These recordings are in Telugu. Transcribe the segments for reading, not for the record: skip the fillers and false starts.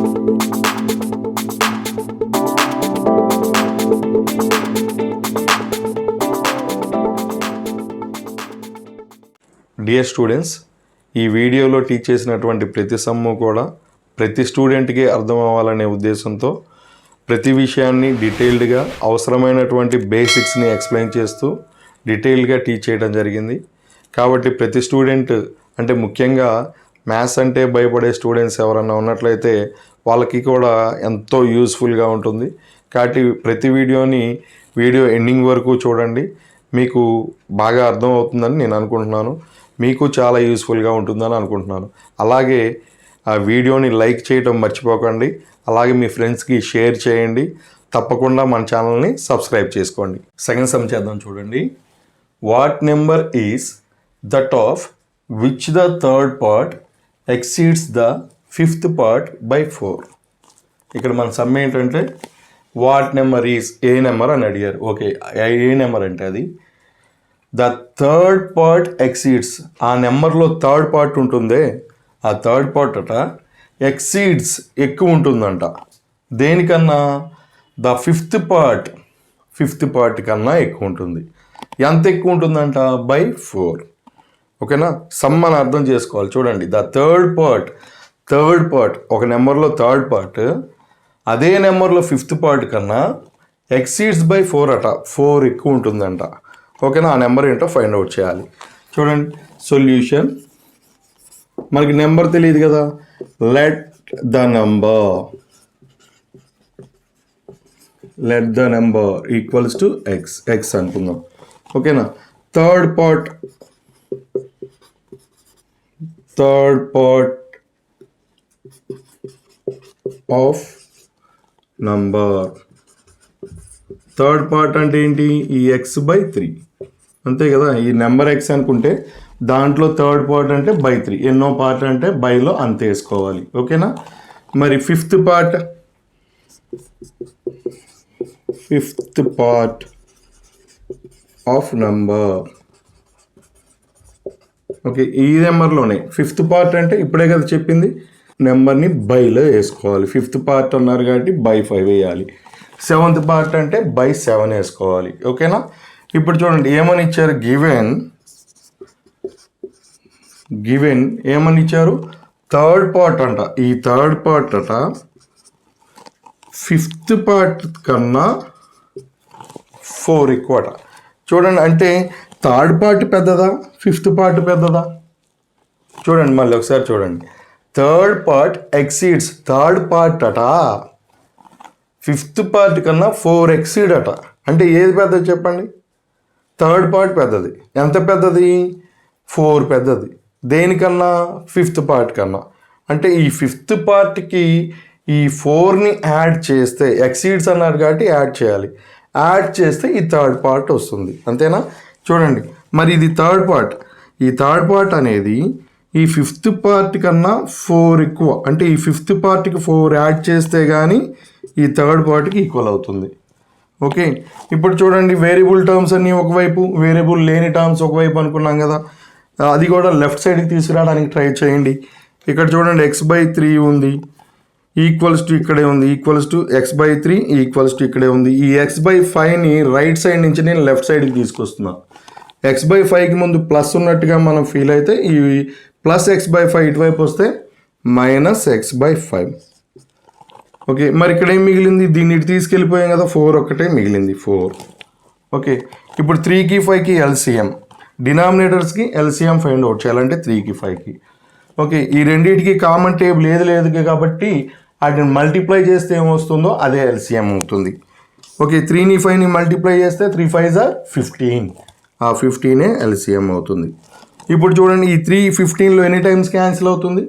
డియర్ స్టూడెంట్స్, ఈ వీడియోలో టీచ్ చేసినటువంటి ప్రతి సమ్ము కూడా ప్రతి స్టూడెంట్కి అర్థం అవ్వాలనే ఉద్దేశంతో ప్రతి విషయాన్ని డీటెయిల్డ్గా అవసరమైనటువంటి బేసిక్స్ని ఎక్స్ప్లెయిన్ చేస్తూ డీటెయిల్డ్గా టీచ్ చేయడం జరిగింది. కాబట్టి ప్రతి స్టూడెంట్ అంటే ముఖ్యంగా మ్యాథ్స్ అంటే భయపడే స్టూడెంట్స్ ఎవరన్నా ఉన్నట్లయితే వాళ్ళకి కూడా ఎంతో యూస్ఫుల్గా ఉంటుంది. కాబట్టి ప్రతి వీడియో ఎండింగ్ వరకు చూడండి, మీకు బాగా అర్థం అవుతుందని నేను అనుకుంటున్నాను. మీకు చాలా యూస్ఫుల్గా ఉంటుందని అనుకుంటున్నాను. అలాగే ఆ వీడియోని లైక్ చేయడం మర్చిపోకండి. అలాగే మీ ఫ్రెండ్స్కి షేర్ చేయండి. తప్పకుండా మన ఛానల్ని సబ్స్క్రైబ్ చేసుకోండి. సెకండ్ సమ్ చేద్దాం చూడండి. What number is that of which the third part exceeds the fifth part by 4. ఇక్కడ మన సమ్ ఏంటంటే what number is a number అని అడిగారు. ఓకే, ఏ నెంబర్ అంటే అది ద థర్డ్ పార్ట్ ఎక్సీడ్స్, ఆ నెంబర్లో థర్డ్ పార్ట్ ఉంటుందే, ఆ థర్డ్ పార్ట్ అట ఎక్సీడ్స్ ఎక్కువ ఉంటుందంట. దేనికన్నా? ద ఫిఫ్త్ పార్ట్ కన్నా ఎక్కువ ఉంటుంది. ఎంత ఎక్కువ ఉంటుందంట? బై 4. ఓకేనా? సమ్ అని అర్థం చేసుకోవాలి. చూడండి, ద థర్డ్ పార్ట్ ఒక నెంబర్లో థర్డ్ పార్ట్ అదే నెంబర్లో ఫిఫ్త్ పార్ట్ కన్నా ఎక్సీడ్స్ బై 4 అట, 4 ఎక్కువ ఉంటుందంట. ఓకేనా? ఆ నెంబర్ ఏంటో ఫైండ్ అవుట్ చేయాలి. చూడండి సొల్యూషన్. మనకి నెంబర్ తెలియదు కదా, let the number equals to X అనుకుందాం. ఓకేనా? Third part of number, third part అంటే ఏంటి? ఈ ఎక్స్ బై 3 అంతే కదా. ఈ నెంబర్ ఎక్స్ అనుకుంటే దాంట్లో థర్డ్ పార్ట్ అంటే బై 3, ఎన్నో పార్ట్ అంటే బైలో అంత వేసుకోవాలి. ఓకేనా? మరి fifth part of number, okay, ఈ నెంబర్లోనే ఫిఫ్త్ పార్ట్ అంటే ఇప్పుడే కదా చెప్పింది, నెంబర్ని బైలో వేసుకోవాలి. ఫిఫ్త్ పార్ట్ అన్నారు కాబట్టి బై 5 వేయాలి. సెవెంత్ పార్ట్ అంటే బై 7 వేసుకోవాలి. ఓకేనా? ఇప్పుడు చూడండి ఏమని ఇచ్చారు, గివెన్ ఏమని ఇచ్చారు? థర్డ్ పార్ట్ అంట. ఈ థర్డ్ పార్ట్ అట ఫిఫ్త్ పార్ట్ కన్నా 4 ఎక్కువ అట. చూడండి, అంటే థర్డ్ పార్ట్ పెద్దదా, ఫిఫ్త్ పార్ట్ పెద్దదా? చూడండి మళ్ళీ ఒకసారి చూడండి. Third part exceeds, third part అట ఫిఫ్త్ పార్ట్ కన్నా 4 ఎక్సీడ్ అట. అంటే ఏది పెద్దది చెప్పండి? థర్డ్ పార్ట్ పెద్దది. ఎంత పెద్దది? 4 పెద్దది. దేనికన్నా? ఫిఫ్త్ పార్ట్ కన్నా. అంటే ఈ ఫిఫ్త్ పార్ట్కి ఈ 4ని యాడ్ చేస్తే, ఎక్సీడ్స్ అన్నారు కాబట్టి యాడ్ చేయాలి, యాడ్ చేస్తే ఈ థర్డ్ పార్ట్ వస్తుంది. అంతేనా? చూడండి, మరి ఇది థర్డ్ పార్ట్, ఈ థర్డ్ పార్ట్ అనేది ఈ ఫిఫ్త్ పార్ట్ కన్నా 4 ఎక్కువ. అంటే ఈ ఫిఫ్త్ పార్ట్కి 4 యాడ్ చేస్తే కానీ ఈ థర్డ్ పార్ట్కి ఈక్వల్ అవుతుంది. ఓకే, ఇప్పుడు చూడండి వేరియబుల్ టర్మ్స్ అన్నీ ఒకవైపు, వేరియబుల్ లేని టర్మ్స్ ఒకవైపు అనుకున్నాం కదా, అది కూడా లెఫ్ట్ సైడ్కి తీసుకురావడానికి ట్రై చేయండి. ఇక్కడ చూడండి ఎక్స్ బై 3 ఉంది, ఈక్వల్స్ టు ఇక్కడే ఉంది, equals to X by 3 equals to ఇక్కడే ఉంది. ఈ ఎక్స్ బై 5ని రైట్ సైడ్ నుంచి నేను లెఫ్ట్ సైడ్కి తీసుకొస్తున్నాను. ఎక్స్ బై 5కి ముందు ప్లస్ ఉన్నట్టుగా మనం ఫీల్ అయితే ఈ ప్లస్ ఎక్స్ బై 5 ఇటువైపు వస్తే మైనస్ ఎక్స్ బై 5. ఓకే, మరి ఇక్కడ ఏం మిగిలింది? దీన్ని ఇటు తీసుకెళ్ళిపోయాం కదా, 4 ఒక్కటే మిగిలింది, 4. ఓకే, ఇప్పుడు 3కి 5కి ఎల్సిఎం, డినామినేటర్స్కి ఎల్సిఎం ఫైండ్ అవుట్ చేయాలంటే 3కి 5కి. ఓకే, ఈ రెండింటికి కామన్ టేబుల్ లేదు కాబట్టి వాటిని మల్టిప్లై చేస్తే ఏమొస్తుందో అదే ఎల్సిఎం అవుతుంది. ఓకే, 3ని 5ని మల్టిప్లై చేస్తే 3 5s are 15, ఆ 15ఏ ఎల్సిఎం అవుతుంది. ఇప్పుడు చూడండి, ఈ 3 15లో ఎన్ని టైమ్స్ క్యాన్సిల్ అవుతుంది?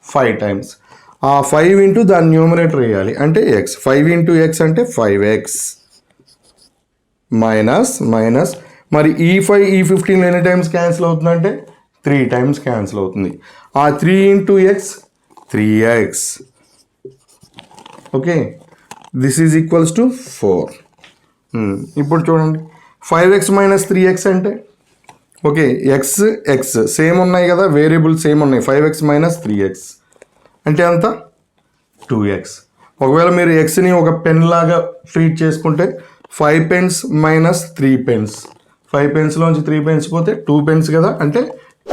5 టైమ్స్. ఆ 5 ఇంటూ దాని న్యూమరేటర్ వేయాలి, అంటే ఎక్స్. 5 ఇంటూ ఎక్స్ అంటే 5x మైనస్ మరి ఈ 15లో ఎన్ని టైమ్స్ క్యాన్సిల్ అవుతుందంటే 3 టైమ్స్ క్యాన్సిల్ అవుతుంది. ఆ 3 into X 3x. Okay, this is equals to 4. ఇప్పుడు చూడండి 5x మైనస్ 3x అంటే, ఓకే, ఎక్స్ సేమ్ ఉన్నాయి కదా, వేరియబుల్ సేమ్ ఉన్నాయి. 5x మైనస్ 3x అంటే ఎంత? 2x. ఒకవేళ మీరు ఎక్స్ని ఒక పెన్ లాగా ట్రీట్ చేసుకుంటే 5 pence మైనస్ 3 pence. 5 pensలోంచి 3 pence పోతే 2 pence కదా, అంటే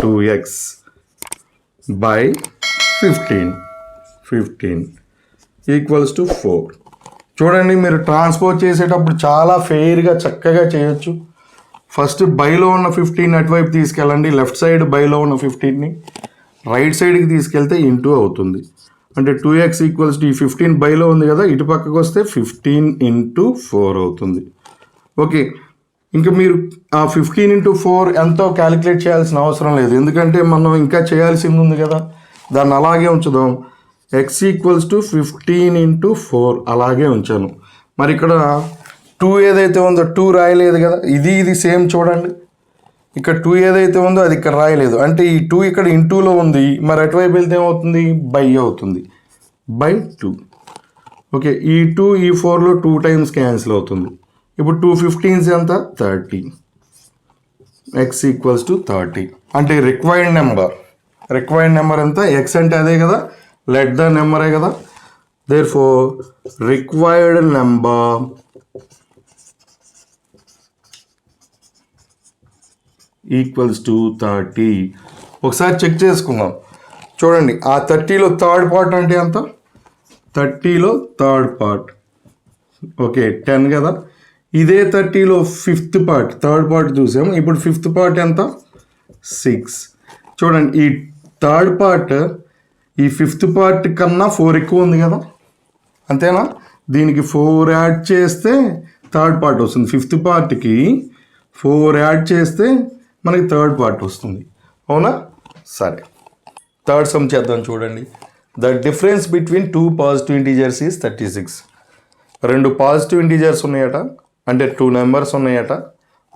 2x బై 15 ఈక్వల్స్ టు 4. చూడండి, మీరు ట్రాన్స్పోజ్ చేసేటప్పుడు చాలా ఫెయిర్గా చక్కగా చేయొచ్చు. ఫస్ట్ బైలో ఉన్న 15 అటువైపు తీసుకెళ్ళండి, లెఫ్ట్ సైడ్ బైలో ఉన్న 15ని రైట్ సైడ్కి తీసుకెళ్తే ఇంటూ అవుతుంది. అంటే 2x ఈక్వల్స్ టు ఈ 15 బైలో ఉంది కదా, ఇటు పక్కకు వస్తే 15 into 4 అవుతుంది. ఓకే, ఇంకా మీరు ఆ 15 into 4 ఎంతో క్యాలిక్యులేట్ చేయాల్సిన అవసరం లేదు, ఎందుకంటే మనం ఇంకా చేయాల్సింది ఉంది కదా, దాన్ని అలాగే ఉంచుదాం. x ఈక్వల్స్ టు 15 into 4 అలాగే ఉంచాను. మరి ఇక్కడ 2 ఏదైతే ఉందో 2 రాయలేదు కదా, ఇది సేమ్ చూడండి. ఇక్కడ 2 ఏదైతే ఉందో అది ఇక్కడ రాయలేదు, అంటే ఈ 2 ఇక్కడ ఇంటూలో ఉంది. మరి అటువైపు వెళ్తే ఏమవుతుంది, బై అవుతుంది, బై 2. ఓకే, ఈ 2 ఈ 4లో 2 times క్యాన్సిల్ అవుతుంది. ఇప్పుడు 2 15s ఎంత, 30. x equals to 30. అంటే రిక్వైర్డ్ నెంబర్ ఎంత, x అంటే అదే కదా, లెట్ ద నెంబరే కదా. Therefore required number equals to 30. ఒకసారి చెక్ చేసుకుందాం. చూడండి, ఆ 30లో థర్డ్ పార్ట్ అంటే ఎంత, 30లో థర్డ్ పార్ట్ ఓకే 10 కదా. ఇదే 30లో ఫిఫ్త్ పార్ట్, థర్డ్ పార్ట్ చూసాం. ఇప్పుడు ఫిఫ్త్ పార్ట్ ఎంత, 6. చూడండి, ఈ థర్డ్ పార్ట్ ఈ ఫిఫ్త్ పార్ట్ కన్నా 4 ఎక్కువ ఉంది కదా, అంతేనా. దీనికి 4 యాడ్ చేస్తే థర్డ్ పార్ట్ వస్తుంది. ఫిఫ్త్ పార్ట్కి 4 యాడ్ చేస్తే మనకి థర్డ్ పార్ట్ వస్తుంది, అవునా. సరే, థర్డ్ సమ్ చేద్దాం. చూడండి, the difference between 2 positive integers is 36. 2 positive integers ఉన్నాయట, అంటే 2 నెంబర్స్ ఉన్నాయట,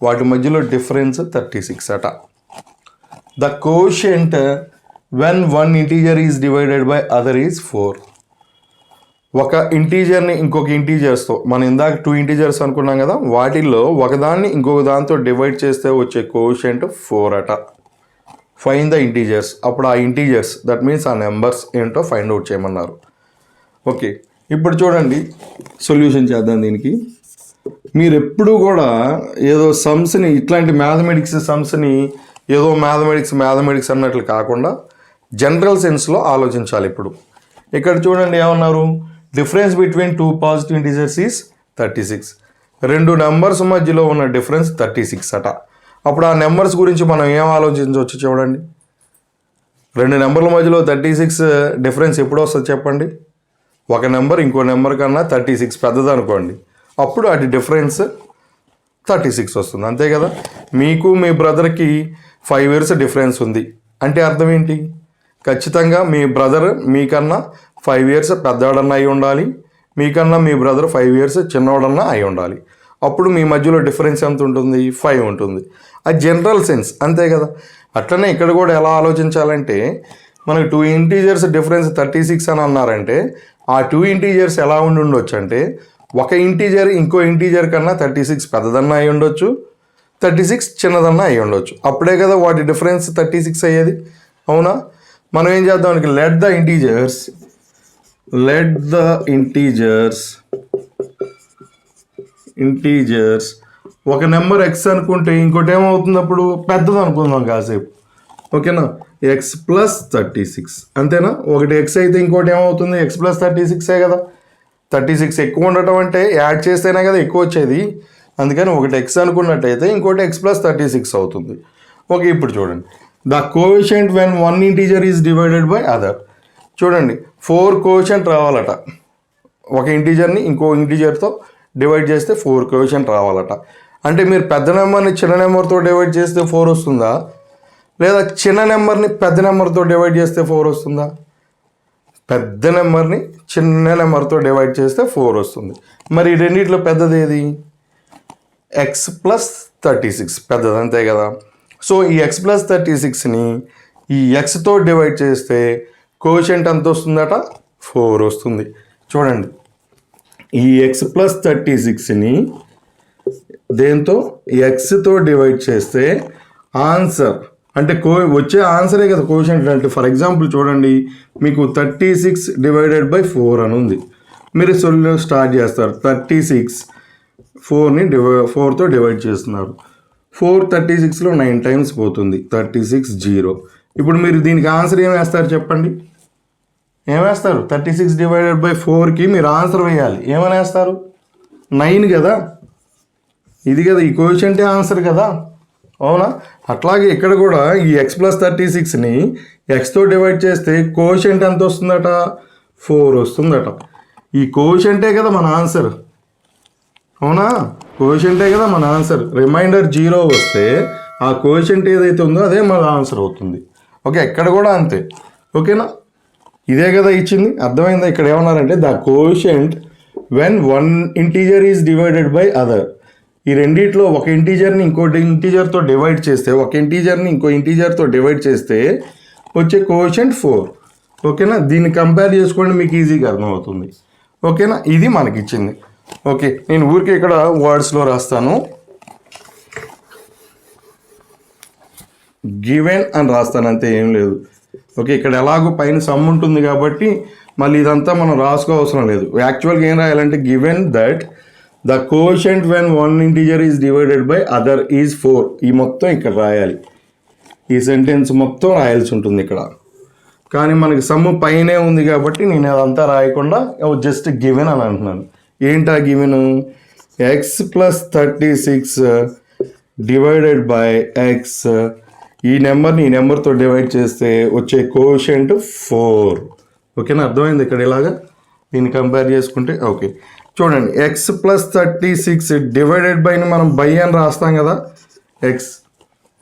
వాటి మధ్యలో డిఫరెన్స్ 36 అట. The quotient when one integer is divided by other is 4. ఒక ఇంటీజర్ని ఇంకొక ఇంటీజర్స్తో, మనం ఇందాక 2 ఇంటీజర్స్ అనుకున్నాం కదా, వాటిల్లో ఒకదాన్ని ఇంకొక దాంతో డివైడ్ చేస్తే వచ్చే కోషియంట్ 4 అట. Find the integers. అప్పుడు ఆ ఇంటీజర్స్, దట్ మీన్స్ ఆ నెంబర్స్ ఏంటో ఫైండ్ అవుట్ చేయమన్నారు. ఓకే, ఇప్పుడు చూడండి, సొల్యూషన్ చేద్దాం దీనికి. మీరు ఎప్పుడూ కూడా ఏదో సమ్స్ని, ఇట్లాంటి మ్యాథమెటిక్స్ సమ్స్ని ఏదో మ్యాథమెటిక్స్ అన్నట్లు కాకుండా జనరల్ సెన్స్లో ఆలోచించాలి. ఇప్పుడు ఇక్కడ చూడండి ఏమన్నారు, difference between 2 positive integers is 36. 2 numbers మధ్యలో ఉన్న డిఫరెన్స్ 36 అట. అప్పుడు ఆ నెంబర్స్ గురించి మనం ఏం ఆలోచించవచ్చు చూడండి. 2 నెంబర్ల మధ్యలో 36 డిఫరెన్స్ ఎప్పుడు వస్తుంది చెప్పండి. ఒక నెంబర్ ఇంకో నెంబర్ కన్నా 36 పెద్దది అనుకోండి, అప్పుడు అది డిఫరెన్స్ 36 వస్తుంది, అంతే కదా. మీకు మీ బ్రదర్కి 5 years డిఫరెన్స్ ఉంది అంటే అర్థం ఏంటి, ఖచ్చితంగా మీ బ్రదర్ మీకన్నా 5 years పెద్దవాడన్నా అయి ఉండాలి, మీకన్నా మీ బ్రదర్ 5 years చిన్నవాడన్నా అయి ఉండాలి. అప్పుడు మీ మధ్యలో డిఫరెన్స్ ఎంత ఉంటుంది, 5 ఉంటుంది. అది జనరల్ సెన్స్, అంతే కదా. అట్లనే ఇక్కడ కూడా ఎలా ఆలోచించాలంటే, మనకు 2 ఇంటీజర్స్ డిఫరెన్స్ 36 అని అన్నారంటే ఆ 2 ఇంటీజర్స్ ఎలా ఉండి ఉండొచ్చు అంటే, ఒక ఇంటీజర్ ఇంకో ఇంటీజర్ కన్నా 36 పెద్దదన్నా అయి ఉండొచ్చు, 36 చిన్నదన్నా అయి ఉండొచ్చు. అప్పుడే కదా వాటి డిఫరెన్స్ 36 అయ్యేది, అవునా. మనం ఏం చేద్దాం, లెట్ ద ఇంటీజర్స్ ఒక నెంబర్ x అనుకుంటే ఇంకోటి ఏమవుతుంది, అప్పుడు పెద్దది అనుకుందాం కాసేపు, ఓకేనా. x ప్లస్ 36, అంతేనా. ఒకటి x అయితే ఇంకోటి ఏమవుతుంది, x ప్లస్ 36 కదా. 36 ఎక్కువ ఉండటం అంటే యాడ్ చేస్తేనే కదా ఎక్కువ వచ్చేది, అందుకని ఒకటి x అనుకున్నట్టయితే ఇంకోటి x ప్లస్ 36 అవుతుంది. ఓకే, ఇప్పుడు చూడండి, the coefficient when one integer is divided by other. చూడండి, 4 కోఎఫిషియంట్ రావాలట. ఒక ఇంటీజర్ని ఇంకో ఇంటీజర్తో డివైడ్ చేస్తే 4 కోఎఫిషియంట్ రావాలట. అంటే మీరు పెద్ద నెంబర్ని చిన్న నెంబర్తో డివైడ్ చేస్తే 4 వస్తుందా, లేదా చిన్న నెంబర్ని పెద్ద నెంబర్తో డివైడ్ చేస్తే 4 వస్తుందా. పెద్ద నెంబర్ని చిన్న నెంబర్తో డివైడ్ చేస్తే 4 వస్తుంది. మరి రెండిట్లో పెద్దది ఏది, x ప్లస్ 36 పెద్దది, అంతే కదా. సో ఈ x ప్లస్ 36ని ఈ xతో డివైడ్ చేస్తే కోఎఫిషియంట్ ఎంత వస్తుందట, 4 వస్తుంది. చూడండి, ఈ x ప్లస్ 36ని దేంతో, xతో డివైడ్ చేస్తే ఆన్సర్ అంటే వచ్చే ఆన్సరే కదా కోషెంట్ అంటే. ఫర్ ఎగ్జాంపుల్ చూడండి, మీకు 36/4 అని ఉంది. మీరు సొల్యూషన్ స్టార్ట్ చేస్తారు. 36 4ని 4తో డివైడ్ చేస్తున్నారు. 4 36లో 9 టైమ్స్ పోతుంది. 36 0. ఇప్పుడు మీరు దీనికి ఆన్సర్ ఏం వేస్తారు చెప్పండి? ఏమేస్తారు? 36/4కి మీరు ఆన్సర్ వేయాలి. ఏమని వేస్తారు? 9 కదా, ఇది కదా ఈ కోషెంటే ఆన్సర్ కదా, అవునా? అట్లాగే ఇక్కడ కూడా ఈ x + 36ని xతో డివైడ్ చేస్తే కోషెంట్ ఎంత వస్తుందట? 4 వస్తుందట. ఈ కోషెంటే కదా మన ఆన్సర్, అవునా? కోషెంటే కదా మన ఆన్సర్. రిమైండర్ 0 వస్తే ఆ కోషెంట్ ఏదైతే ఉందో అదే మన ఆన్సర్ అవుతుంది. ఓకే, ఇక్కడ కూడా అంతే. ఓకేనా? ఇదే కదా ఇచ్చింది. అర్థమైందా? ఇక్కడ ఏమన్నారంటే the quotient when one integer is divided by other. ఈ రెండిట్లో ఒక ఇంటీజర్ని ఇంకోటి ఇంటీజర్తో డివైడ్ చేస్తే, ఒక ఇంటీజర్ని ఇంకో ఇంటీజర్తో డివైడ్ చేస్తే వచ్చే కోషెంట్ 4. ఓకేనా? దీన్ని కంపేర్ చేసుకోండి, మీకు ఈజీగా అర్థమవుతుంది. ఓకేనా? ఇది మనకి ఇచ్చింది. ఓకే, నేను ఊరికే ఇక్కడ వర్డ్స్లో రాస్తాను. గివెన్ అని రాస్తాను, అంతే, ఏం లేదు. ఓకే, ఇక్కడ ఎలాగో పైన సమ్ ఉంటుంది కాబట్టి మళ్ళీ ఇదంతా మనం రాసుకోవసరం లేదు. యాక్చువల్గా ఏం రాయాలంటే given that the quotient when one integer is divided by other is 4. ఈ మొత్తం ఇక్కడ రాయాలి. ఈ సెంటెన్స్ మొత్తం రాయాల్సి ఉంటుంది ఇక్కడ. కానీ మనకి సమ్ పైనే ఉంది కాబట్టి నేను అదంతా రాయకుండా జస్ట్ గివెన్ అని అంటున్నాను. ఏంటా given? x + 36 divided by X. ఈ నెంబర్ని ఈ నెంబర్తో డివైడ్ చేస్తే వచ్చే కోషెంట్ 4. ఓకేనా? అర్థమైంది ఇక్కడ ఇలాగా దీన్ని కంపేర్ చేసుకుంటే. ఓకే, చూడండి, x + 36 డివైడెడ్ బైని మనం బై అని రాస్తాం కదా, ఎక్స్.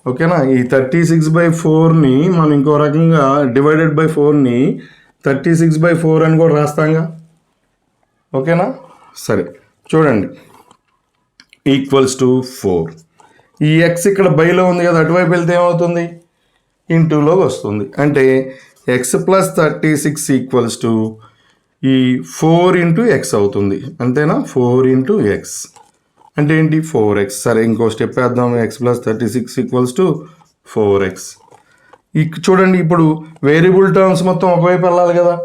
ఓకేనా? ఈ 36/4ని మనం ఇంకో రకంగా డివైడెడ్ బై 4ని 36/4 అని కూడా రాస్తాంగా. ఓకేనా? సరే, చూడండి, =4. ఈ x ఇక్కడ బైలో ఉంది కదా, అటువైపు వెళ్తే ఏమవుతుంది? ఇంటూలోకి వస్తుంది. అంటే x + 36 ఈ 4 × x అవుతుంది. అంతేనా? 4 × x అంటే ఏంటి? 4x. సరే, ఇంకో స్టెప్ వేద్దాం. x + 36 4x. చూడండి, ఇప్పుడు వేరియబుల్ టర్మ్స్ మొత్తం ఒకవైపు వెళ్ళాలి కదా.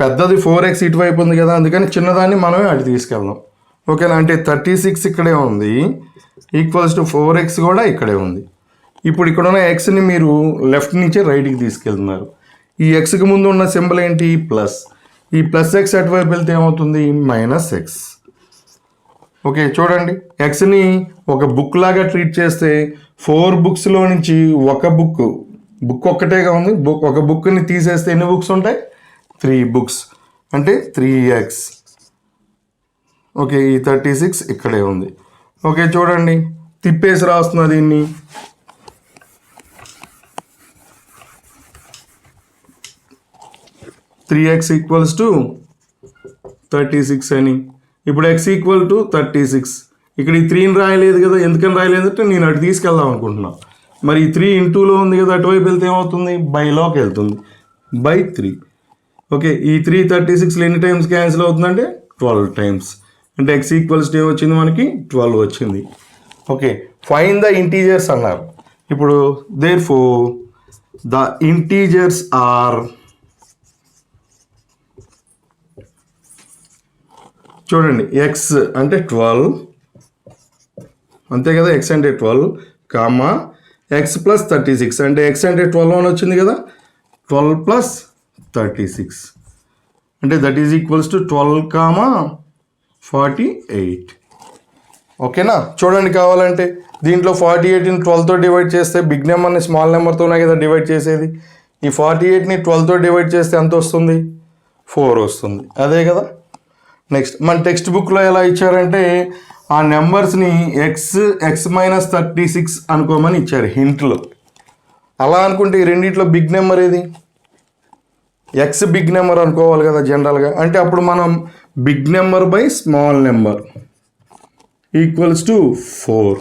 పెద్దది 4x ఇటువైపు ఉంది కదా, అందుకని చిన్నదాన్ని మనమే అటు తీసుకెళ్దాం. ఓకేనా? అంటే 36 ఇక్కడే ఉంది, =4x కూడా ఇక్కడే ఉంది. ఇప్పుడు ఇక్కడ ఉన్న ఎక్స్ని మీరు లెఫ్ట్ నుంచి రైట్కి తీసుకెళ్తున్నారు. ఈ ఎక్స్కి ముందు ఉన్న సింబల్ ఏంటి? ప్లస్. ఈ +x అటువైపు వెళ్తే ఏమవుతుంది? -x. ఓకే, చూడండి, ఎక్స్ని ఒక బుక్ లాగా ట్రీట్ చేస్తే 4 బుక్స్లో నుంచి ఒక బుక్ ఒక్కటేగా ఉంది. ఒక బుక్ని తీసేస్తే ఎన్ని బుక్స్ ఉంటాయి? 3 బుక్స్. అంటే 3x. ఓకే, ఈ 36 ఇక్కడే ఉంది. ఓకే, చూడండి, తిప్పేసి రాస్తున్నా దీన్ని. 3x = 36 అని. ఇప్పుడు x = 36. ఇక్కడ ఈ 3ని రాయలేదు కదా. ఎందుకని రాయలేదంటే నేను అటు తీసుకెళ్దాం అనుకుంటున్నా. మరి ఈ 3 ఇంటూలో ఉంది కదా, అటువైపు వెళ్తే ఏమవుతుంది? బైలోకి వెళ్తుంది. /3. ఓకే, ఈ 3 36లో ఎన్ని టైమ్స్ క్యాన్సిల్ అవుతుందంటే 12 టైమ్స్. అంటే x = వచ్చింది మనకి 12 వచ్చింది. ఓకే, ఫైండ్ ద ఇంటీజర్స్ అన్నారు. ఇప్పుడు దేర్ఫోర్ ద ఇంటీజర్స్ ఆర్, చూడండి, x అంటే 12, అంతే కదా, x అంటే 12, కామా x + 36 అంటే x అంటే 12 అని వచ్చింది కదా, 12 + 36 అంటే దట్ ఈజ్ ఈక్వల్స్ టు 12, 48. ఓకేనా? చూడండి, కావాలంటే దీంట్లో 48ని 12తో డివైడ్ చేస్తే బిగ్ నెంబర్ని స్మాల్ నెంబర్తోనే కదా డివైడ్ చేసేది. ఈ 48ని 12తో డివైడ్ చేస్తే ఎంత వస్తుంది? 4 వస్తుంది. అదే కదా. నెక్స్ట్, మన టెక్స్ట్ బుక్లో ఎలా ఇచ్చారంటే ఆ నెంబర్స్ని x - 36 అనుకోమని ఇచ్చారు హింట్లో. అలా అనుకుంటే ఈ రెండిట్లో బిగ్ నెంబర్ ఏది? x బిగ్ నెంబర్ అనుకోవాలి కదా జనరల్గా. అంటే అప్పుడు మనం big number by small number =4.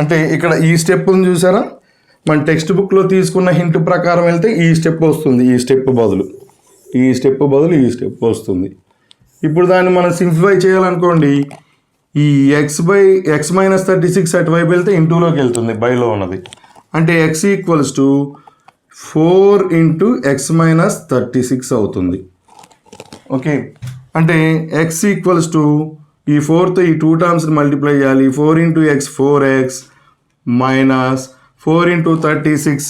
అంటే ఇక్కడ ఈ స్టెప్ ఉంది చూసారా, మన టెక్స్ట్ బుక్లో తీసుకున్న హింట్ ప్రకారం వెళ్తే ఈ స్టెప్ వస్తుంది. ఈ స్టెప్ బదులు ఈ స్టెప్ వస్తుంది. ఇప్పుడు దాన్ని మనం సింప్లిఫై చేయాలనుకోండి, ఈ x - 36 అటువైపు వెళ్తే ఇంటూలోకి వెళ్తుంది, బైలో ఉన్నది. అంటే x equals to 4 into X minus 36 అవుతుంది. ఓకే, అంటే x ఈక్వల్స్ టు ఈ 4తో ఈ 2 టర్మ్స్ని మల్టిప్లై చేయాలి. 4 into X 4x minus 4 into 36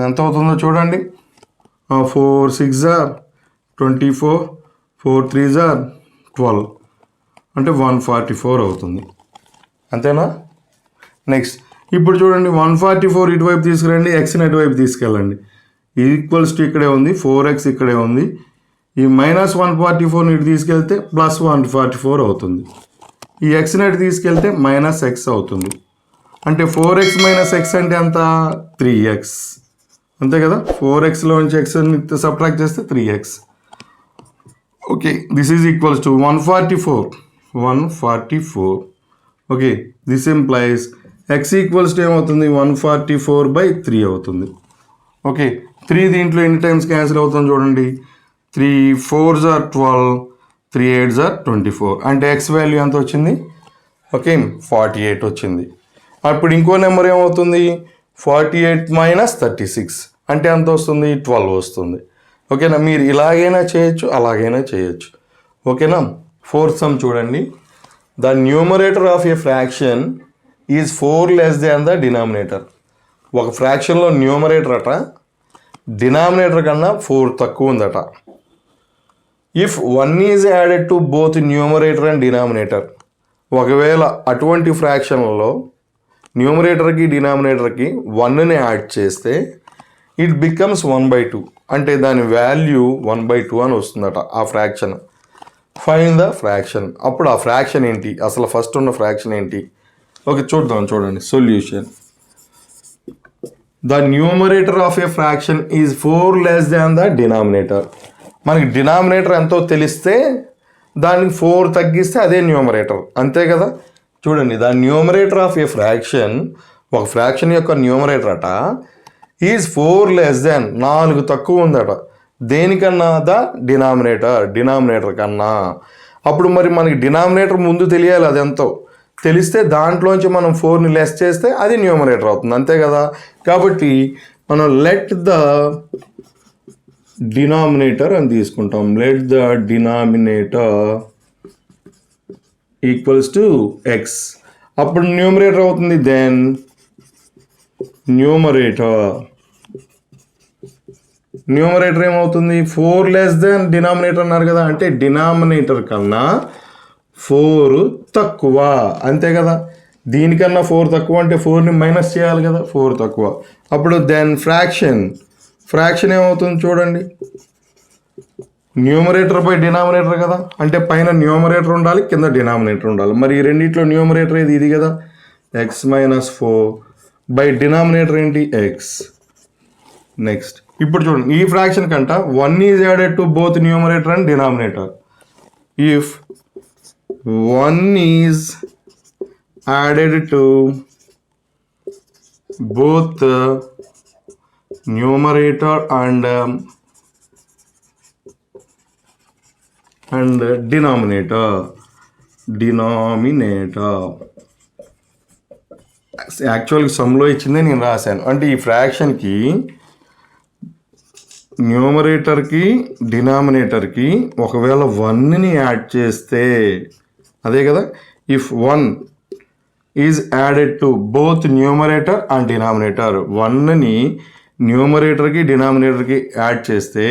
ఎంత అవుతుందో చూడండి. 4 6 జార్ 24, 4 3 జార్ 12, అంటే 144 అవుతుంది. అంతేనా? నెక్స్ట్ ఇప్పుడు చూడండి, 144 ఇటువైపు తీసుకురండి, ఎక్స్ని అటువైపు తీసుకెళ్ళండి. ఈక్వల్స్ టు ఇక్కడే ఉంది, 4x ఇక్కడే ఉంది. ఈ మైనస్ 144ని ఇటు తీసుకెళ్తే ప్లస్ 144 అవుతుంది. ఈ ఎక్స్ని అటు తీసుకెళ్తే మైనస్ ఎక్స్ అవుతుంది. అంటే 4x మైనస్ ఎక్స్ అంటే ఎంత? 3x. అంతే కదా, 4xలోంచి ఎక్స్ని సబ్ట్రాక్ట్ చేస్తే 3x. Okay, this is equals to 144. Okay, this implies x equals to ఏమవుతుంది? 144/3 అవుతుంది. ఓకే, 3 దీంట్లో ఎన్ని టైమ్స్ క్యాన్సిల్ అవుతుంది చూడండి. 3 4s are 12, 3 8s are 24. అంటే x వాల్యూ ఎంత వచ్చింది? ఓకే, 48 వచ్చింది. అప్పుడు ఇంకో నెంబర్ ఏమవుతుంది? 48 మైనస్ 36 అంటే ఎంత వస్తుంది? 12 వస్తుంది. ఓకేనా? మీరు ఇలాగైనా చేయొచ్చు, అలాగైనా చేయొచ్చు. ఓకేనా? ఫోర్త్ సమ్ చూడండి. The numerator of A fraction is 4 less than the denominator. ఒక ఫ్రాక్షన్లో న్యూమరేటర్ అట డినామినేటర్ కన్నా 4 తక్కువ ఉందట. If 1 is added to both numerator and denominator, ఒకవేళ అటువంటి ఫ్రాక్షన్లలో న్యూమరేటర్కి డినామినేటర్కి 1ని యాడ్ చేస్తే ఇట్ బికమ్స్ 1/2, అంటే దాని వాల్యూ 1/2 అని వస్తుందట ఆ ఫ్రాక్షన్. Find the fraction. అప్పుడు ఆ ఫ్రాక్షన్ ఏంటి? అసలు ఫస్ట్ ఉన్న ఫ్రాక్షన్ ఏంటి? ఓకే, చూడండి solution. The numerator of A fraction is 4 less than the denominator. మనకి డినామినేటర్ ఎంతో తెలిస్తే దానికి 4 తగ్గిస్తే అదే న్యూమరేటర్. అంతే కదా? చూడండి, the numerator of A fraction, ఒక ఫ్రాక్షన్ యొక్క న్యూమరేటర్ అట ఈజ్ 4 less than 4 తక్కువ ఉందట. దేనికన్నా? ద డినామినేటర్ కన్నా. అప్పుడు మరి మనకి డినామినేటర్ ముందు తెలియాలి, అది ఎంతో తెలిస్తే దాంట్లోంచి మనం 4ని లెస్ చేస్తే అది న్యూమరేటర్ అవుతుంది. అంతే కదా? కాబట్టి మనం లెట్ ద డినామినేటర్ అని తీసుకుంటాం. Let the denominator equals to X. అప్పుడు న్యూమరేటర్ అవుతుంది. దెన్ న్యూమరేటర్ ఏమవుతుంది? 4 less than డినామినేటర్ అన్నారు కదా, అంటే డినామినేటర్ కన్నా 4 తక్కువ. అంతే కదా? దీనికన్నా 4 తక్కువ అంటే 4ని మైనస్ చేయాలి కదా, 4 తక్కువ. అప్పుడు దెన్ ఫ్రాక్షన్ ఏమవుతుంది చూడండి. న్యూమరేటర్ బై డినామినేటర్ కదా, అంటే పైన న్యూమరేటర్ ఉండాలి, కింద డినామినేటర్ ఉండాలి. మరి ఈ రెండిట్లో న్యూమరేటర్ ఇది కదా, ఎక్స్ మైనస్ 4 బై డినామినేటర్ ఏంటి? ఎక్స్. నెక్స్ట్ ఇప్పుడు చూడండి, ఈ ఫ్రాక్షన్ కంట 1 is added to both numerator and denominator. If 1 is added to both numerator and denominator. యాక్చువల్గా సమ్లో ఇచ్చిందే నేను రాశాను. అంటే ఈ ఫ్రాక్షన్కి న్యూమరేటర్కి డినామినేటర్కి ఒకవేళ 1ని యాడ్ చేస్తే, అదే కదా, if 1 is added to both numerator and denominator, 1ని న్యూమరేటర్కి డినామినేటర్కి యాడ్ చేస్తే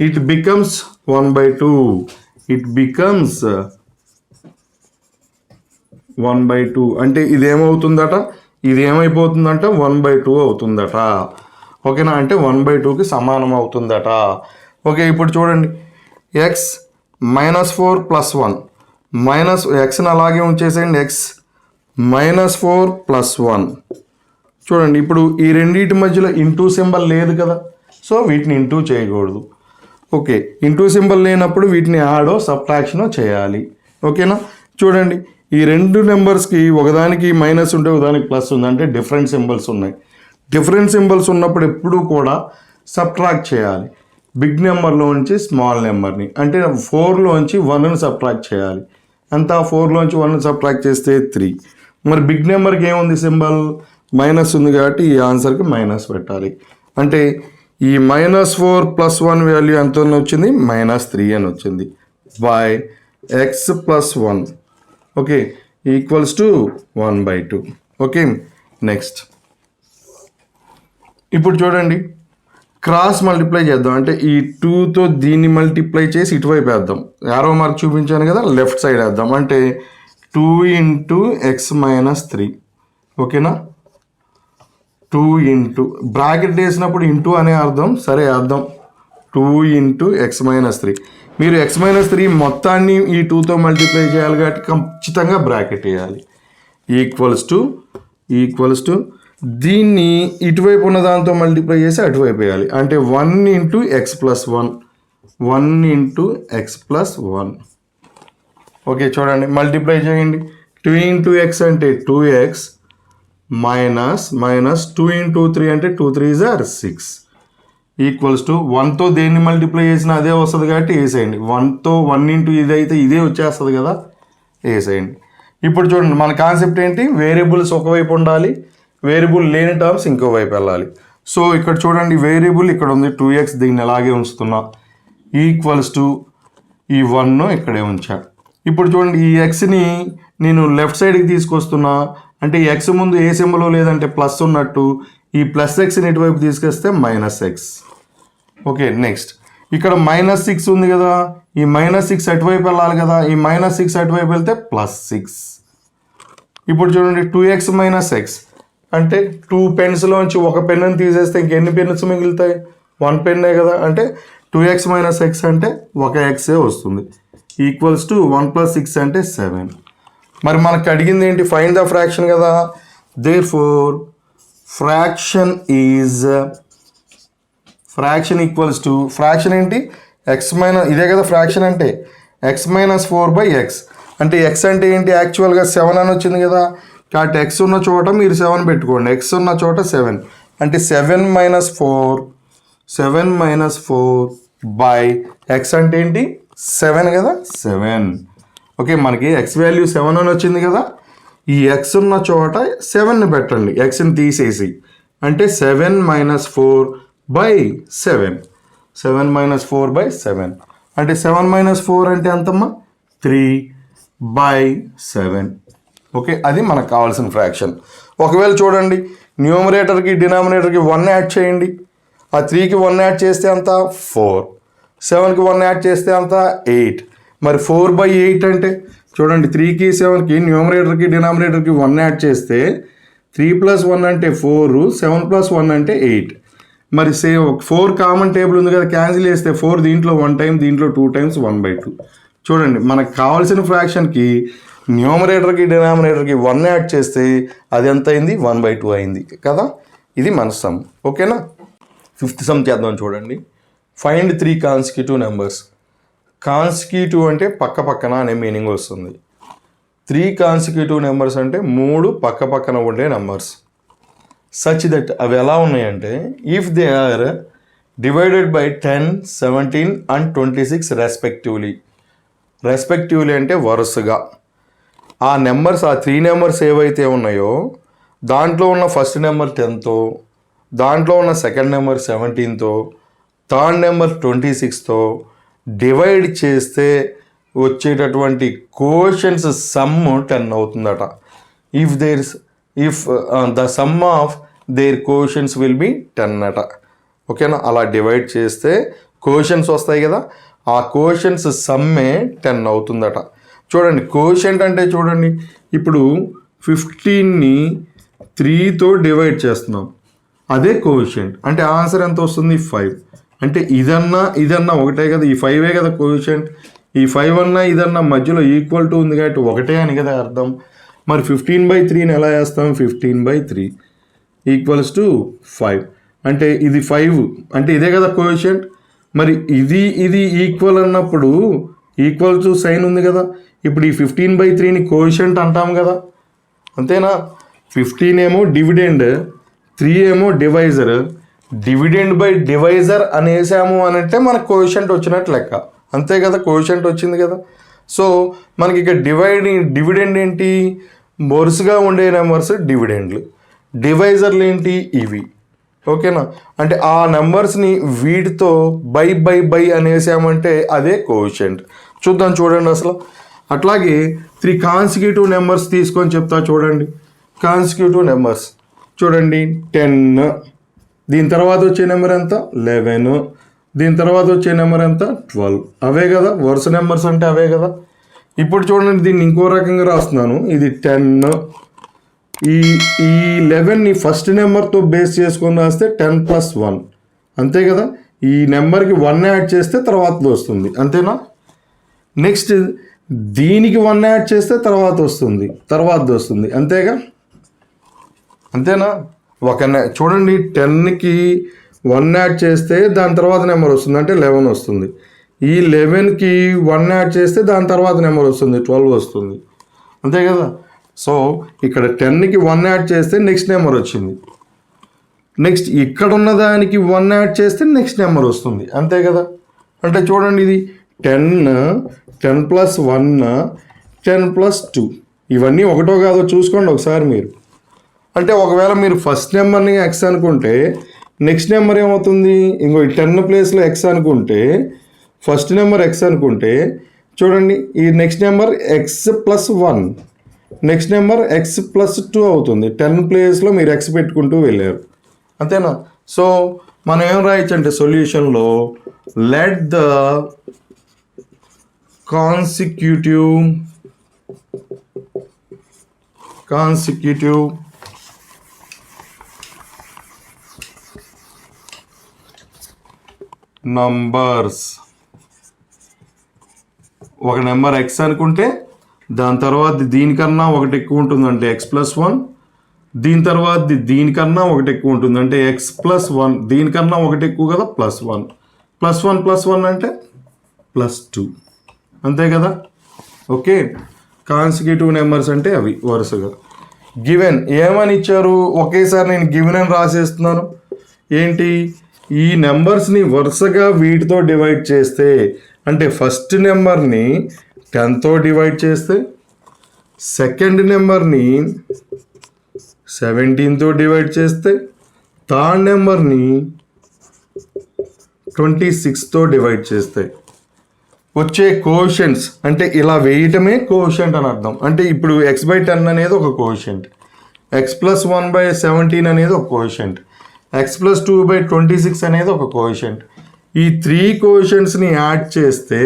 ఇట్ బికమ్స్ 1/2. ఇట్ బికమ్స్ 1/2 అంటే ఇదేమవుతుందట? ఇది ఏమైపోతుందంట? 1/2 అవుతుందట. ఓకేనా? అంటే 1/2కి సమానం అవుతుందట. ఓకే, ఇప్పుడు చూడండి, ఎక్స్ -4 + 1 మైనస్ ఎక్స్ని అలాగే ఉంచేసేయండి. ఎక్స్ -4 + 1. చూడండి, ఇప్పుడు ఈ రెండింటి మధ్యలో ఇంటూ సింబల్ లేదు కదా, సో వీటిని ఇంటూ చేయకూడదు. ఓకే, ఇంటూ సింబల్ లేనప్పుడు వీటిని యాడో సబ్ట్రాక్షనో చేయాలి. ఓకేనా? చూడండి, ఈ రెండు నెంబర్స్కి ఒకదానికి మైనస్ ఉంటే ఒకదానికి ప్లస్ ఉంది, అంటే డిఫరెంట్ సింబల్స్ ఉన్నాయి. డిఫరెంట్ సింబల్స్ ఉన్నప్పుడు ఎప్పుడూ కూడా సబ్ట్రాక్ట్ చేయాలి. బిగ్ నెంబర్లోంచి స్మాల్ నెంబర్ని, అంటే 4లోంచి 1ని సబ్ట్రాక్ట్ చేయాలి. అంతా 4లోంచి 1ని సబ్ట్రాక్ట్ చేస్తే 3. మరి బిగ్ నెంబర్కి ఏముంది సింబల్? మైనస్ ఉంది కాబట్టి ఈ ఆన్సర్కి మైనస్ పెట్టాలి. అంటే ఈ -4 + 1 వాల్యూ ఎంత వచ్చింది? -3 అని వచ్చింది. By X plus 1 okay equals to 1/2. Okay next ఇప్పుడు చూడండి క్రాస్ మల్టిప్లై చేద్దాం. అంటే ఈ 2తో దీన్ని మల్టిప్లై చేసి ఇటువైపు వేద్దాం. యారో మార్క్ చూపించాను కదా, లెఫ్ట్ సైడ్ వేద్దాం. అంటే 2 × x - 3 ఓకేనా. 2 బ్రాకెట్ వేసినప్పుడు ఇంటూ అనే అర్థం. సరే అర్థం 2 × x - 3. మీరు x - 3 మొత్తాన్ని ఈ 2తో మల్టిప్లై చేయాలి కాబట్టి ఖచ్చితంగా బ్రాకెట్ వేయాలి. ఈక్వల్స్ టు దీన్ని ఇటువైపు ఉన్న దాంతో మల్టిప్లై చేసి అటువైపు వేయాలి. అంటే 1 × x + 1 1 × x + 1 ఓకే చూడండి మల్టిప్లై చేయండి. 2 × x అంటే 2x మైనస్ 2 × 3 అంటే 2 3s are 6 ఈక్వల్స్ టు 1తో దేన్ని మల్టిప్లై చేసినా అదే వస్తుంది కాబట్టి వేసేయండి. 1తో 1 × ఇది అయితే ఇదే వచ్చేస్తుంది కదా, వేసేయండి. ఇప్పుడు చూడండి మన కాన్సెప్ట్ ఏంటి, వేరియబుల్స్ ఒకవైపు ఉండాలి, వేరియబుల్ లేని టర్మ్స్ ఇంకోవైపు వెళ్ళాలి. సో ఇక్కడ చూడండి వేరియబుల్ ఇక్కడ ఉంది 2x, దీన్ని అలాగే ఉంచుతున్నా. ఈక్వల్స్ టు ఈ 1 ఇక్కడే ఉంచా. ఇప్పుడు చూడండి ఈ ఎక్స్ని నేను లెఫ్ట్ సైడ్కి తీసుకొస్తున్నా. అంటే ఈ ఎక్స్ ముందు ఏ సింబల్ లేదంటే ప్లస్ ఉన్నట్టు ఈ ప్లస్ ఎక్స్ని ఇటువైపు తీసుకొస్తే -x. ఓకే నెక్స్ట్ ఇక్కడ -6 ఉంది కదా, ఈ -6 అటువైపు వెళ్ళాలి కదా, ఈ -6 అటువైపు వెళ్తే +6. ఇప్పుడు చూడండి 2x - x అంటే 2 పెన్స్లోంచి ఒక పెన్నుని తీసేస్తే ఇంకెన్ని పెన్స్ మిగులుతాయి? 1 పెన్నే కదా. అంటే 2x - x అంటే ఒక ఎక్సే వస్తుంది. ఈక్వల్స్ టు 1 + 6 అంటే 7. మరి మనకు అడిగింది ఏంటి, ఫైండ్ ద ఫ్రాక్షన్ కదా. Therefore fraction equals to fraction ఏంటి, ఇదే కదా ఫ్రాక్షన్ అంటే x - 4/x. అంటే x అంటే ఏంటి, యాక్చువల్గా 7 అని వచ్చింది కదా, కాబట్టి x ఉన్న చోట మీరు 7 పెట్టుకోండి, x ఉన్న చోట 7. అంటే 7 - 4/x అంటే ఏంటి 7 కదా, 7. ఓకే మనకి x వాల్యూ 7 అని వచ్చింది కదా, ఈ x ఉన్న చోట 7ని పెట్టండి, xని తీసేసి. అంటే 7 - 4/7 7 - 4/7 అంటే 7 - 4 అంటే ఎంతమ్మా 3/7. ఓకే అది మనకు కావాల్సిన ఫ్రాక్షన్. ఒకవేళ చూడండి న్యూమరేటర్కి డినామినేటర్కి 1 యాడ్ చేయండి. ఆ 3కి 1 యాడ్ చేస్తే అంత 4, 7కి 1 యాడ్ చేస్తే అంత 8. మరి 4/8 అంటే చూడండి 3కి 7కి న్యూమరేటర్కి డినామినేటర్కి 1 యాడ్ చేస్తే 3 + 1 అంటే 4, 7 + 1 అంటే 8. మరి 4 కామన్ టేబుల్ ఉంది కదా, క్యాన్సిల్ చేస్తే 4 దీంట్లో 1 టైం, దీంట్లో 2 టైమ్స్ 1/2. చూడండి మనకు కావాల్సిన ఫ్రాక్షన్కి న్యూమరేటర్కి డినామినేటర్కి 1 యాడ్ చేస్తే అది ఎంత అయింది 1/2 అయింది కదా. ఇది మన సమ్. ఓకేనా. 5th సమ్ చేద్దాం చూడండి. Find 3 consecutive numbers. కాన్సిక్యూటివ్ అంటే పక్క పక్కన అనే మీనింగ్ వస్తుంది. 3 కాన్సిక్యూటివ్ నెంబర్స్ అంటే 3 పక్క పక్కన ఉండే నెంబర్స్. సచ్ దట్ అవి ఎలా ఉన్నాయంటే if they are divided by 10, 17 and 26 respectively అంటే వరుసగా ఆ నెంబర్స్, ఆ 3 నెంబర్స్ ఏవైతే ఉన్నాయో దాంట్లో ఉన్న ఫస్ట్ నెంబర్ 10తో, దాంట్లో ఉన్న సెకండ్ నెంబర్ 17తో, థర్డ్ నెంబర్ 26తో డివైడ్ చేస్తే వచ్చేటటువంటి కోషన్స్ సమ్ 10 అవుతుందట. If the sum of their quotients will be 10 అట. ఓకేనా. అలా డివైడ్ చేస్తే కోషన్స్ వస్తాయి కదా, ఆ కోషన్స్ సమ్మే 10 అవుతుందట. చూడండి కోషెంట్ అంటే చూడండి ఇప్పుడు 15ని 3తో డివైడ్ చేస్తున్నాం, అదే కోషెంట్. అంటే ఆన్సర్ ఎంత వస్తుంది 5. అంటే ఇదన్నా ఒకటే కదా, ఈ 5ఏ కదా కోషెంట్. ఈ 5 అన్నా ఇదన్నా మధ్యలో ఈక్వల్ టు ఉంది కాబట్టి ఒకటే అని కదా అర్థం. మరి 15/3ని ఎలా వేస్తాం, 15/3 ఈక్వల్స్ టు 5. అంటే ఇది 5 అంటే ఇదే కదా కోషెంట్. మరి ఇది ఈక్వల్ అన్నప్పుడు ఈక్వల్ టు సైన్ ఉంది కదా. ఇప్పుడు ఈ 15/3ని కోషెంట్ అంటాం కదా, అంతేనా. 15 ఏమో డివిడెండ్, 3 ఏమో డివైజర్. డివిడెండ్ బై డివైజర్ అనేసాము అని అంటే మనకు కోషెంట్ వచ్చినట్టు లెక్క, అంతే కదా, కోషెంట్ వచ్చింది కదా. సో మనకి ఇక డివిడెండ్ ఏంటి, వరుసగా ఉండే నెంబర్స్ డివిడెండ్లు. డివైజర్లు ఏంటి ఇవి. ఓకేనా, అంటే ఆ నెంబర్స్ని వీటితో బై అనేసామంటే అదే కోఎఫిషియంట్. చూద్దాం చూడండి అసలు. అట్లాగే 3 కాన్సిక్యూటివ్ నెంబర్స్ తీసుకొని చెప్తా చూడండి. కాన్సిక్యూటివ్ నెంబర్స్ చూడండి, 10, దీని తర్వాత వచ్చే నెంబర్ ఎంత 11, దీని తర్వాత వచ్చే నెంబర్ ఎంత 12. అవే కదా వరుస నెంబర్స్ అంటే, అవే కదా. ఇప్పుడు చూడండి దీన్ని ఇంకో రకంగా రాస్తున్నాను. ఇది 10, ఈ 11ని ఫస్ట్ నెంబర్తో బేస్ చేసుకొని రాస్తే 10 + 1, అంతే కదా. ఈ నెంబర్కి 1 యాడ్ చేస్తే తర్వాత వస్తుంది, అంతేనా. నెక్స్ట్ దీనికి 1 యాడ్ చేస్తే తర్వాత వస్తుంది, అంతేగా, అంతేనా. చూడండి 10కి 1 యాడ్ చేస్తే దాని తర్వాత నెంబర్ వస్తుంది, అంటే 11 వస్తుంది. ఈ 11కి 1 యాడ్ చేస్తే దాని తర్వాత నెంబర్ వస్తుంది, 12 వస్తుంది, అంతే కదా. సో ఇక్కడ 10కి 1 యాడ్ చేస్తే నెక్స్ట్ నెంబర్ వచ్చింది. నెక్స్ట్ ఇక్కడ ఉన్న దానికి 1 యాడ్ చేస్తే నెక్స్ట్ నెంబర్ వస్తుంది, అంతే కదా. అంటే చూడండి ఇది 10 + 1 10 + 2, ఇవన్నీ ఒకటో కాదో చూసుకోండి ఒకసారి మీరు. అంటే ఒకవేళ మీరు ఫస్ట్ నెంబర్ని ఎక్స్ అనుకుంటే నెక్స్ట్ నెంబర్ ఏమవుతుంది, ఇంకో 10 ప్లేస్లో ఎక్స్ అనుకుంటే ఫస్ట్ నెంబర్ ఎక్స్ అనుకుంటే చూడండి ఈ next number X + 1, next number X + 2 అవుతుంది. 10 ప్లేస్లో మీరు ఎక్స్ పెట్టుకుంటూ వెళ్ళారు, అంతేనా. సో మనం ఏం రాయొచ్చు అంటే సొల్యూషన్లో లెట్ ద కాన్సిక్యూటివ్ నంబర్స్, ఒక నెంబర్ ఎక్స్ అనుకుంటే దాని తర్వాత దీనికన్నా ఒకటి ఎక్కువ ఉంటుందంటే ఎక్స్ + 1, దీని తర్వాత దీనికన్నా ఒకటి ఎక్కువ ఉంటుందంటే ఎక్స్ + 1, దీనికన్నా ఒకటి ఎక్కువ కదా +1, +1 అంటే +2, అంతే కదా. ఓకే, కాన్సిక్యూటివ్ నెంబర్స్ అంటే అవి వరుసగా. గివెన్ ఏమని ఇచ్చారు, ఒకేసారి నేను గివెన్ అని రాసేస్తున్నాను. ఏంటి, ఈ నెంబర్స్ని వరుసగా వీటితో డివైడ్ చేస్తే, అంటే ఫస్ట్ నెంబర్ని 10తో డివైడ్ చేస్తే, సెకండ్ నెంబర్ని 17తో డివైడ్ చేస్తే, థర్డ్ నెంబర్ని 26తో డివైడ్ చేస్తే వచ్చే కోఎఫిషియంట్స్, అంటే ఇలా వేయటమే కోఎఫిషియంట్ అని అర్థం. అంటే ఇప్పుడు x/10 అనేది ఒక కోఎఫిషియంట్, x + 1/17 అనేది ఒక కోఎఫిషియంట్, x + 2/26 అనేది ఒక కోఎఫిషియంట్. ఈ 3 కోఎఫిషియంట్స్ని యాడ్ చేస్తే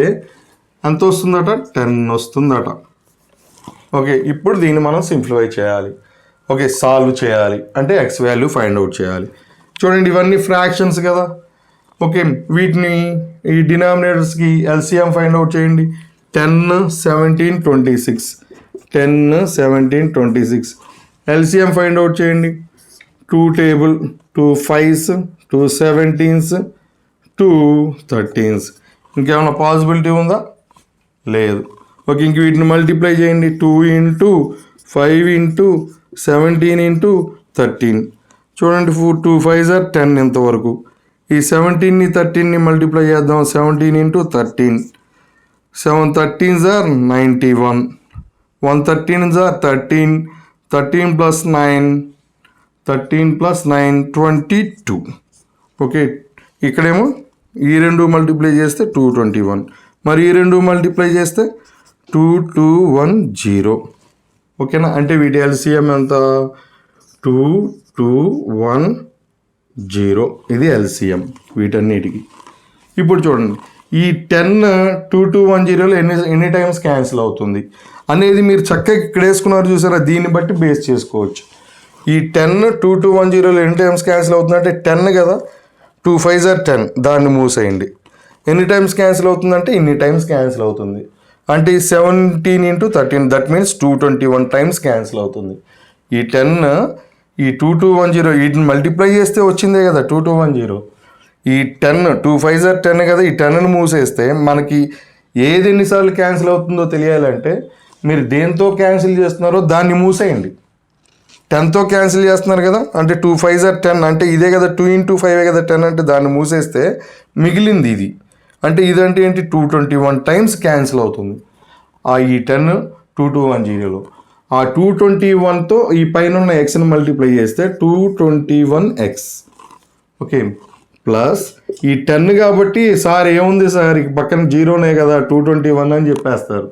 ఎంత వస్తుందట, 10 వస్తుందట. ఓకే, ఇప్పుడు దీన్ని మనం సింప్లిఫై చేయాలి. ఓకే, సాల్వ్ చేయాలి అంటే ఎక్స్ వాల్యూ ఫైండ్ అవుట్ చేయాలి. చూడండి ఇవన్నీ ఫ్రాక్షన్స్ కదా. ఓకే, వీటిని ఈ డినామినేటర్స్కి ఎల్సిఎం ఫైండ్ అవుట్ చేయండి. 10, 17, 26, 10, 17, 26 ఎల్సిఎం ఫైండ్ అవుట్ చేయండి. 2 టేబుల్, 2 5s, 2 17s, 2 13s. ఇంకేమైనా పాసిబిలిటీ ఉందా, లేదు. ఓకే, ఇంక వీటిని మల్టిప్లై చేయండి. 2 × 5 × 17 × 13. చూడండి 2 5s are 10 ఇంతవరకు. ఈ 17ని 13ని మల్టిప్లై చేద్దాం. 17 × 13, 7 13s are 91, 1 13s are 13, 13 + 9, 13 + 9 22. Okay, ఇక్కడేమో ఈ రెండు మల్టిప్లై చేస్తే 221, మరి ఈ రెండు మల్టిప్లై చేస్తే 2210. ఓకేనా, అంటే వీటి ఎల్సిఎం ఎంత, 2210. ఇది ఎల్సిఎం వీటన్నిటికి. ఇప్పుడు చూడండి ఈ 10 2210లో ఎన్ని టైమ్స్ క్యాన్సిల్ అవుతుంది అనేది మీరు చక్కగా ఇక్కడ వేసుకున్నారు చూసారా, దీన్ని బట్టి బేస్ చేసుకోవచ్చు. ఈ 10 2210లో ఎన్ని టైమ్స్ క్యాన్సిల్ అవుతుందంటే 10 కదా, 2 5s are 10, దాన్ని మూసేయండి. ఎన్ని టైమ్స్ క్యాన్సిల్ అవుతుందంటే ఇన్ని టైమ్స్ క్యాన్సిల్ అవుతుంది. అంటే 17 × 13, దట్ మీన్స్ 221 టైమ్స్ క్యాన్సిల్ అవుతుంది. ఈ 10 ఈ 2210 వీటిని మల్టిప్లై చేస్తే వచ్చిందే కదా 2210. ఈ 10 2 5s are 10 కదా, ఈ 10ని మూసేస్తే మనకి ఏది ఎన్నిసార్లు క్యాన్సిల్ అవుతుందో తెలియాలంటే మీరు దేంతో క్యాన్సిల్ చేస్తున్నారో దాన్ని మూసేయండి. 10తో క్యాన్సిల్ చేస్తున్నారు కదా, అంటే 2 5s are 10, అంటే ఇదే కదా 2 × 5 కదా 10, అంటే దాన్ని మూసేస్తే మిగిలింది ఇది. అంటే ఇదంటే ఏంటి, 221 టైమ్స్ క్యాన్సిల్ అవుతుంది ఈ 10 2210లో. ఆ 221తో ఈ పైన ఉన్న ఎక్స్ని మల్టిప్లై చేస్తే 221x. ఓకే, ప్లస్ ఈ 10 కాబట్టి సార్ ఏముంది సార్ పక్కన జీరోనే కదా 221 అని చెప్పేస్తారు.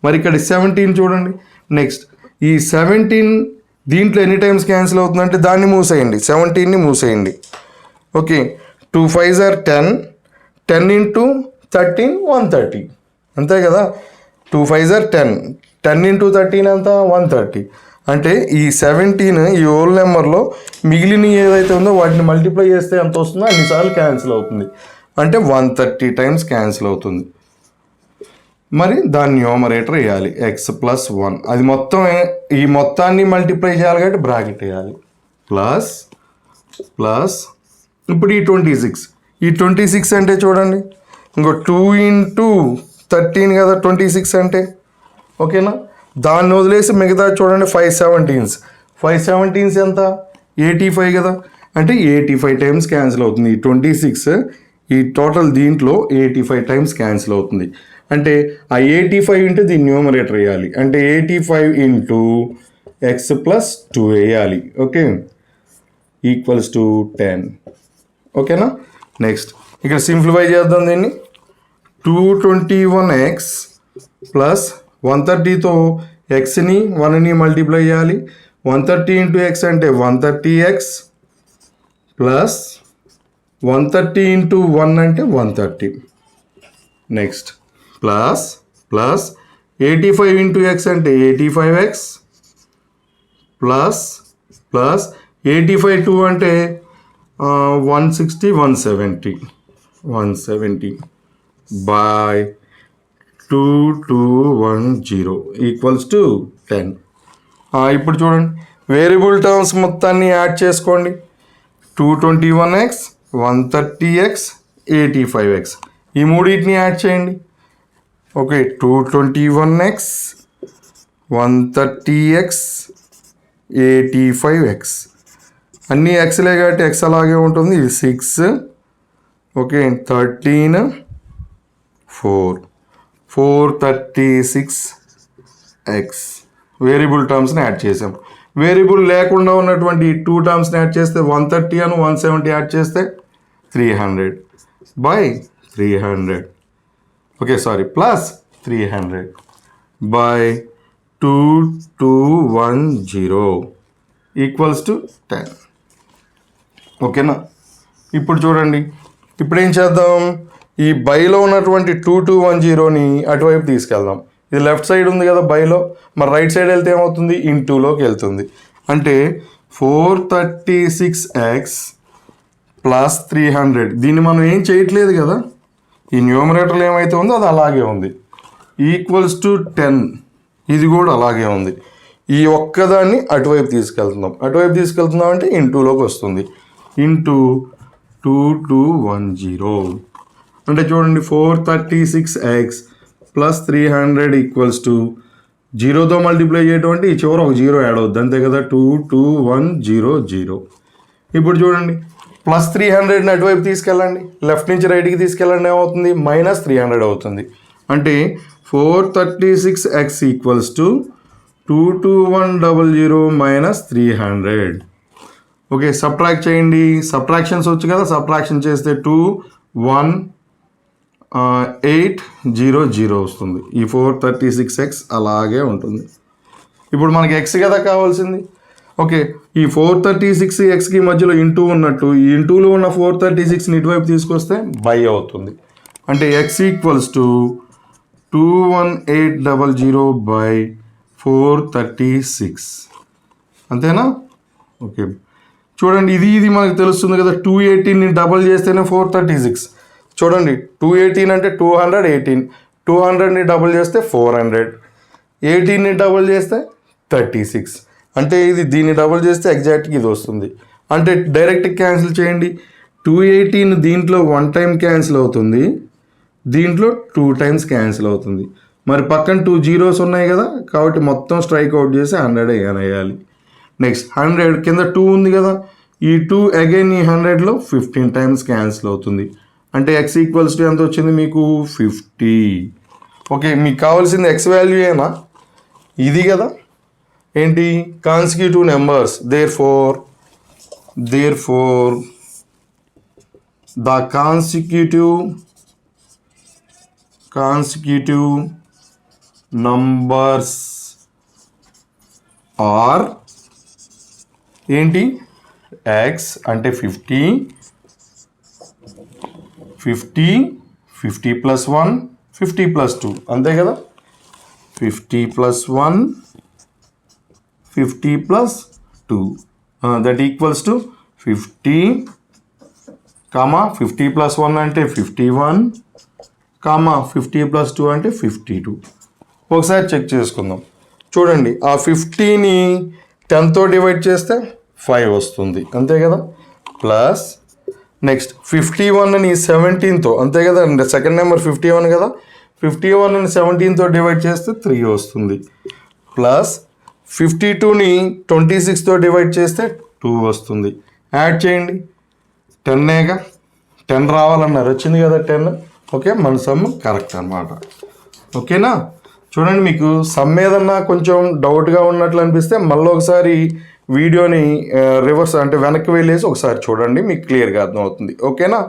మరి ఇక్కడ 17 చూడండి. నెక్స్ట్ ఈ 17 దీంట్లో ఎన్ని టైమ్స్ క్యాన్సిల్ అవుతుందంటే దాన్ని మూసేయండి, 17ని మూసేయండి. ఓకే, 2 5s are 10, 10 into 13 130, అంతే కదా. 2 5s are 10, 10 into 13 అంతా 130. అంటే ఈ 17 ఈ హోల్ నెంబర్లో మిగిలిన ఏదైతే ఉందో వాటిని మల్టిప్లై చేస్తే ఎంత వస్తుందో అన్నిసార్లు క్యాన్సిల్ అవుతుంది. అంటే 130 టైమ్స్ క్యాన్సిల్ అవుతుంది. మరి దాని న్యూమరేటర్ వేయాలి x+1. అది మొత్తం ఈ మొత్తాన్ని మల్టిప్లై చేయాలి కాబట్టి బ్రాకెట్ వేయాలి. ప్లస్ ప్లస్ ఇప్పుడు ఈ 26, ఈ 26 అంటే చూడండి ఇంకో 2 into 13 కదా 26 అంటే. ఓకేనా, దాన్ని వదిలేసి మిగతా చూడండి 5 17s. 5 17s ఎంత 85 కదా. అంటే 85 టైమ్స్ క్యాన్సిల్ అవుతుంది. ఈ 26 ఈ టోటల్ దీంట్లో 85 టైమ్స్ క్యాన్సిల్ అవుతుంది. అంటే ఆ 85 ఇంటూ దీన్ని న్యూమరేటర్ వేయాలి. అంటే 85 ఇంటూ x+2 వేయాలి. Okay, equals to 10. ఓకేనా, నెక్స్ట్ ఇక్కడ సింప్లిఫై చేద్దాం దీన్ని. 221x ప్లస్ 130తో ఎక్స్ని 1ని మల్టిప్లై చేయాలి. 130 ఇంటూ ఎక్స్ అంటే 130x ప్లస్ 130 ఇంటూ 1 అంటే 130. Next plus plus 85 into X అంటే 85x ప్లస్ ప్లస్ 85 2 అంటే 160 170 బై 2210 ఈక్వల్స్ టు 10. ఇప్పుడు చూడండి వేరియబుల్ టర్మ్స్ మొత్తాన్ని యాడ్ చేసుకోండి. 221x 130x 85x ఈ మూడింటిని యాడ్ చేయండి. ఓకే, 221x 130x 85x అన్నీ ఎక్స్లే కాబట్టి ఎక్స్ అలాగే ఉంటుంది. ఇది 6. ఓకే, 13 4 436x వేరియబుల్ టర్మ్స్ని యాడ్ చేసాం. వేరియబుల్ లేకుండా ఉన్నటువంటి 2 టర్మ్స్ని యాడ్ చేస్తే 130 అని 170 యాడ్ చేస్తే 300 by 300. Okay sorry plus 300 by 2210 equals to 10. ఓకేనా, ఇప్పుడు చూడండి ఇప్పుడు ఏం చేద్దాం, ఈ బైలో ఉన్నటువంటి 2210ని అటువైపు తీసుకెళ్దాం. ఇది లెఫ్ట్ సైడ్ ఉంది కదా బైలో, మరి రైట్ సైడ్ వెళ్తే ఏమవుతుంది ఇంటూలోకి వెళ్తుంది. అంటే 436x ప్లస్ 300 దీన్ని మనం ఏం చేయట్లేదు కదా, ఈ న్యూమరేటర్లో ఏమైతే ఉందో అది అలాగే ఉంది. ఈక్వల్స్ టు 10 ఇది కూడా అలాగే ఉంది. ఈ ఒక్కదాన్ని అటువైపు తీసుకెళ్తున్నాం. అటువైపు తీసుకెళ్తున్నాం అంటే ఇంటూలోకి వస్తుంది. ఇంటూ 2210 అంటే చూడండి 436x ప్లస్ 300 ఈక్వల్స్ టు 0తో మల్టిప్లై చేయడం అంటే ఈ చివర ఒక 0 యాడ్ అవుద్ది అంతే కదా 22100. ఇప్పుడు చూడండి ప్లస్ 300ని అటువైపు తీసుకెళ్ళండి, లెఫ్ట్ నుంచి రైట్కి తీసుకెళ్ళండి, ఏమవుతుంది మైనస్ 300 అవుతుంది. అంటే 436x equals to 22100 minus 300. Okay, subtract చేయండి. సబ్ట్రాక్షన్స్ వచ్చు కదా, సబ్ట్రాక్షన్ చేస్తే 21800 వస్తుంది. ఈ 436x అలాగే ఉంటుంది. ఇప్పుడు మనకి ఎక్స్ కదా కావాల్సింది. ఓకే, ఈ 436xకి మధ్యలో ఇంటూ ఉన్నట్టు ఈ ఇంటూలో ఉన్న 436ని ఇటువైపు తీసుకొస్తే బై అవుతుంది. అంటే ఎక్స్ ఈక్వల్స్ టు 21800 బై 436 అంతేనా. ఓకే చూడండి ఇది మనకు తెలుస్తుంది కదా, 218ని డబల్ చేస్తేనే 436. చూడండి 218 అంటే 218, 200ని డబుల్ చేస్తే 400, 18ని డబుల్ చేస్తే 36. అంటే ఇది దీన్ని డబుల్ చేస్తే ఎగ్జాక్ట్గా ఇది వస్తుంది. అంటే డైరెక్ట్ క్యాన్సిల్ చేయండి. 218 దీంట్లో 1 టైం క్యాన్సిల్ అవుతుంది, దీంట్లో 2 టైమ్స్ క్యాన్సిల్ అవుతుంది. మరి పక్కన 2 zeros ఉన్నాయి కదా, కాబట్టి మొత్తం స్ట్రైక్ అవుట్ చేసి 100 వేయాలి. నెక్స్ట్ 100 కింద 2 ఉంది కదా, ఈ 2 అగైన్ ఈ 100లో 15 టైమ్స్ క్యాన్సిల్ అవుతుంది. అంటే ఎక్స్ ఈక్వల్స్ టు ఎంత వచ్చింది మీకు 50. ఓకే, మీకు కావాల్సింది ఎక్స్ వాల్యూ ఏనా ఇది కదా, ఏంటి consecutive numbers. Therefore the consecutive numbers are ఏంటి x అంటే 50 ప్లస్ 1 50 ప్లస్ 2 అంతే కదా. 50 plus 1 50 plus 2 that equals to 50 50 plus 1 అంటే 51 50 ప్లస్ 2 అంటే 52. ఒకసారి చెక్ చేసుకుందాం. చూడండి ఆ 50ని 10తో డివైడ్ చేస్తే 5 వస్తుంది అంతే కదా. ప్లస్ నెక్స్ట్ 51ని 17తో అంతే కదా. సెకండ్ నెంబర్ 51 కదా. 51ని 17తో డివైడ్ చేస్తే 3 వస్తుంది. ప్లస్ 52ని 26తో డివైడ్ చేస్తే 2 వస్తుంది. యాడ్ చేయండి. 10 10 రావాలన్నారు, వచ్చింది కదా 10. ఓకే, మన సమ్ కరెక్ట్ అన్నమాట. ఓకేనా. చూడండి మీకు సమ్ ఏదన్నా కొంచెం డౌట్గా ఉన్నట్లు అనిపిస్తే మళ్ళీ ఒకసారి వీడియోని రివర్స్ అంటే వెనక్కి వెళ్ళేసి ఒకసారి చూడండి, మీకు క్లియర్గా అర్థమవుతుంది. ఓకేనా.